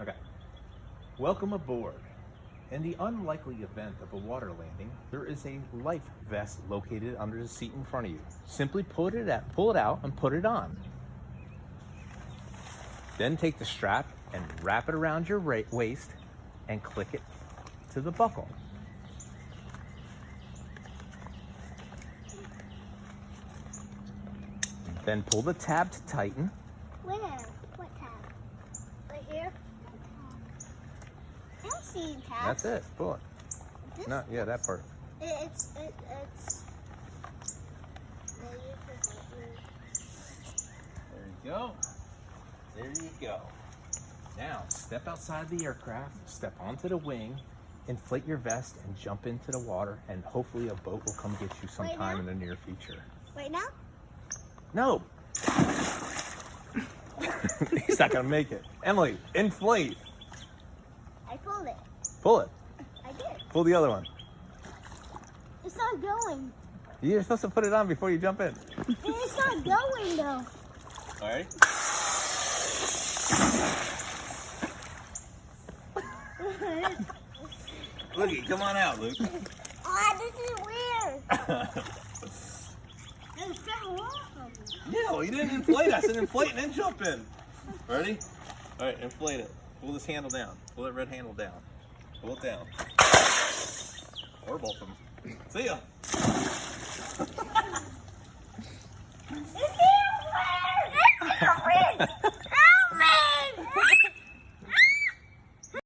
Okay. Welcome aboard. In the unlikely event of a water landing, there is a life vest located under the seat in front of you. Simply pull it out and put it on. Then take the strap and wrap it around your waist and click it to the buckle. Then pull the tab to tighten. Where? What tab? Right here? I don't see tabs. That's it. Pull it. This No, yeah, that part. It's. There you go. There you go. Now, step outside the aircraft, step onto the wing, inflate your vest, and jump into the water, and hopefully a boat will come get you sometime in the near future. Right now? No! He's not gonna make it. Emily, inflate. I pulled it. Pull it. I did. Pull the other one. It's not going. You're supposed to put it on before you jump in. It's not going though. All right. Looky, come on out, Luke. Oh, this is weird. It fell off. Yeah, well, you didn't inflate. I said inflate and then jump in. Ready? All right, inflate it. Pull this handle down. Pull that red handle down. Pull it down. Or both of them. See ya. It's